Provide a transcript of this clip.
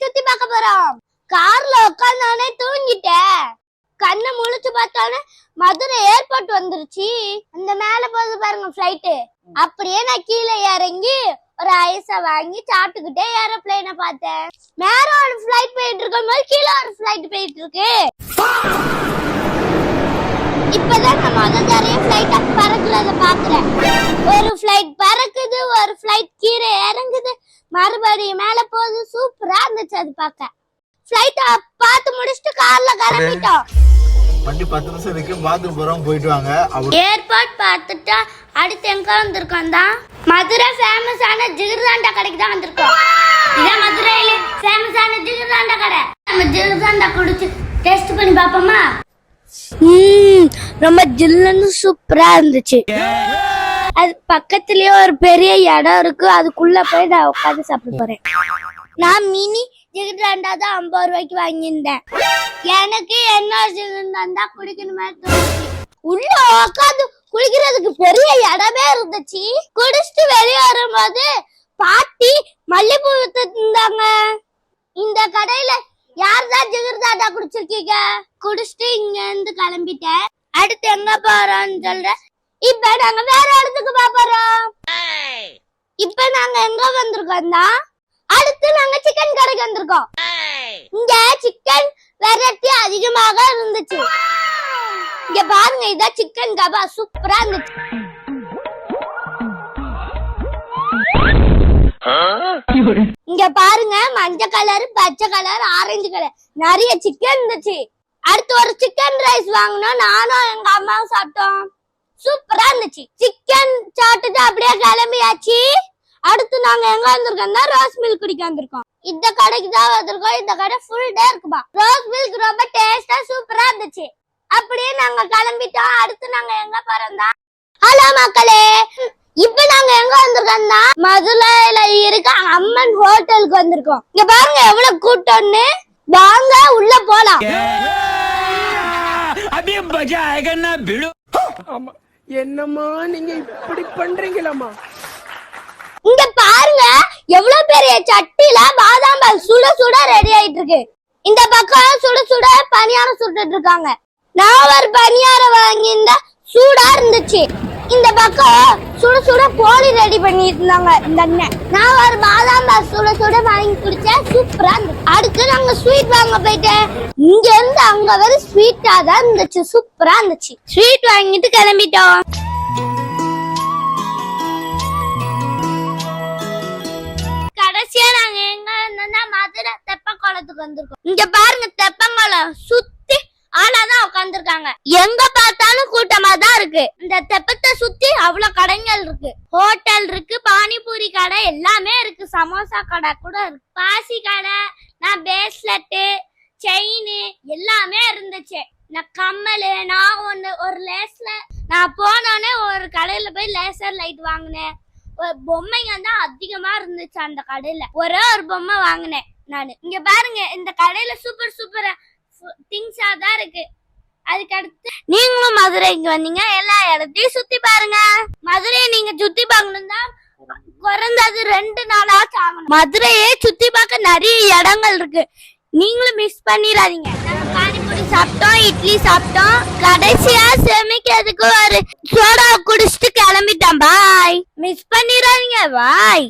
சுத்தி பார்க்க போறோம். கார்ல உட்கார்ந்தானே தூங்கிட்டேன். கண்ணை முழிச்சு பார்த்தானே மதுரை ஏர்போர்ட் வந்துருச்சு. அந்த மேல போகுது பாருங்க ஃபிளைட். அப்படியே நான் கீழே இறங்கி ஒரு ஐஸ வாங்கி சாப்பிட்டுக்கிட்டே ஏரோப்ளேனை பார்த்தேன். மேல ஒரு ஃபிளைட் போயிட்டு இருக்கும் போது கீழே ஒரு ஃபிளைட் போயிட்டு இருக்கு. இப்பதான் நான் முதல்ல ஃபிளைட் பறக்குறத பாக்குறேன். ஒரு ஃபிளைட் பறக்குது, ஒரு ஃபிளைட் கீழே இறங்குது, மறுபடியும் மேல போகுது. சூப்பரா இருந்துச்சு அது பார்க்க. ஃபிளைட் பார்த்து முடிச்சிட்டு கார்ல கிளம்பிட்டோம். வண்டி 10 நிமிஷம் இருக்கு, பாத்ரூம் போறோம், போயிட்டு வாங்க. ஏர்போர்ட் பார்த்துட்டா அடுத்து எங்க வந்திருக்கோம் தான் மதுரை ஃபேமஸான ஜிகர்தாண்டா கடைக்கு தான் வந்திருக்கோம். இதான் மதுரையில ஃபேமஸான ஜிகர்தாண்டா கடை. நம்ம ஜிகர்தாண்டா குடிச்சு டேஸ்ட் பண்ணி பாப்போமா? ரொம்ப ஜில்லுன்னு சூப்பரா இருந்துச்சு. அது பக்கத்துலயே ஒரு பெரிய இடம் இருக்கு, அதுக்குள்ள போய் நான் உட்காந்து சாப்பிட போறேன். நான் மினி ஜிகர்தாண்டா தான் 50 ரூபாய்க்கு வாங்கியிருந்தேன். எனக்கு என்ன ஜிகர்தாண்டா குடிக்கணுமே தோணுச்சு. உள்ள உட்காந்து குளிக்கிறதுக்கு பெரிய இடமே இருந்துச்சு. குடிச்சிட்டு வெளியே வரும்போது பாட்டி மல்லிப்பூ வித்துருந்தாங்க. இந்த கடையில யார்தான் ஜிகர்தாண்டா குடிச்சிருக்கீங்க? குடிச்சிட்டு இங்க இருந்து கிளம்பிட்டேன். அடுத்து எங்க போறோம்னு சொல்றேன். இப்ப நாங்க வேற இடத்துக்கு போறோம். இப்ப நாங்க எங்க வந்திருக்கோம்னா அடுத்து நாங்க சிக்கன் கடைக்கு வந்திருக்கோம். இங்க சிக்கன் வெரைட்டி அதிகமாக இருந்துச்சு. இங்க பாருங்க, இதான் சிக்கன் கபா. சூப்பரா இருந்துச்சு. இங்க பாருங்க, மஞ்சள் கலர், பச்சை கலர், ஆரஞ்சு கலர் நிறைய சிக்கன் இருந்துச்சு. அடுத்து ஒரு சிக்கன் ரைஸ் வாங்கினோம். நானும் எங்க அம்மாவும் சாப்பிட்டோம். சூப்பரா இருந்துச்சு. சிக்கன் சாப்பிட்டுட்டு அப்படியே கிளம்பியாச்சு. அடுத்து நாங்க எங்க வந்திருக்கோம்னா ரோஸ் மில்க் குடிக்க வந்திருக்கோம். இந்த கடைக்கு தான் வந்திருக்கோம். இந்த கடை ஃபுல் டே இருக்குமா. ரோஸ் மில்க் ரொம்ப டேஸ்டா சூப்பரா இருந்துச்சு. அப்படியே நாங்க கிளம்பிட்டோம். அடுத்து நாங்க எங்க போறோம்னா, ஹலோ மக்களே, இப்ப நாங்க எங்க வந்திருக்கோம்னா மதுரையில இருக்க அம்மன் ஹோட்டலுக்கு வந்திருக்கோம். இங்க பாருங்க எவ்வளவு கூட்டம்னு. வாங்க உள்ள போலாம். என்னம்மா நீங்க இப்படி பண்றீங்களம்மா? இங்க பாருங்க எவ்வளவு பெரிய சட்டில பாதாம் பால் சுட சுட ரெடி ஆயிட்டு இருக்கு. இந்த பக்கம் சுட சுட பனியாரம் சுட்டுட்டு இருக்காங்க. நான் ஒரு பனியாரம் வாங்கியிருந்தா சூடா இருந்துச்சு. இந்த பக்கம் சுட சுட போலி ரெடி பண்ணிட்டு இருந்தாங்க இந்த அண்ணன். நான் ஒரு பாதாம் பால் சுட சுட வாங்கி குடிச்சேன். சூப்பரா இருந்துச்சு. அடுத்து நாங்க ஸ்வீட் வாங்க போயிட்டேன். இங்க இருந்து அங்க வரை ஸ்வீட்டா தான் இருந்துச்சு. சூப்பரா இருந்துச்சு. ஸ்வீட் வாங்கிட்டு கிளம்பிட்டோம். கடைசியா நாங்க எங்க இருந்தோம்னா மதுரை தெப்பக்குளத்துக்கு வந்திருக்கோம். இங்க பாருங்க, தெப்பங்குளம் சுத்தி ஆளாதான் உட்காந்துருக்காங்க. எங்க பார்த்தாலும் கூட்டமா தான் இருக்கு. இந்த தெப்பத்தை சுத்தி அவ்வளவு கடைகள் இருக்கு. ஹோட்டல் இருக்கு, பானிபூரி கடை எல்லாமே இருக்கு, சமோசா கடை கூட இருக்கு, பாசி கடை, நான் பிரேஸ்லெட்டு, செயின் எல்லாமே இருந்துச்சு. நான் கம்மல், நான் ஒரு லேஸ்ல நான் போனோடனே ஒரு கடையில போய் லேசர் லைட் வாங்கினேன். பொம்மைங்க தான் அதிகமா இருந்துச்சு அந்த கடையில. ஒரே ஒரு பொம்மை வாங்கினேன் நானு. இங்க பாருங்க, இந்த கடையில சூப்பர் சூப்பர் திங்ஸா தான் இருக்கு. அதுக்கு அடுத்து நீங்களும் மதுரைக்கு வந்தீங்க, எல்லா இடத்தையும் சுத்தி பாருங்க. மதுரையை நீங்க சுத்தி பார்க்கணும்னா குறைந்தது 2 நாளாச்சும் ஆகணும். மதுரையே சுத்தி பார்க்க நிறைய இடங்கள் இருக்கு. நீங்களும் மிஸ் பண்ணிடாதீங்க. பானிபூரி சாப்பிட்டோம், இட்லி சாப்பிட்டோம். கடைசியா செமிக்கிறதுக்கு ஒரு சோடா குடிச்சிட்டு கிளம்பிட்டோம். பாய். மிஸ் பண்ணிடாதீங்க. பாய்.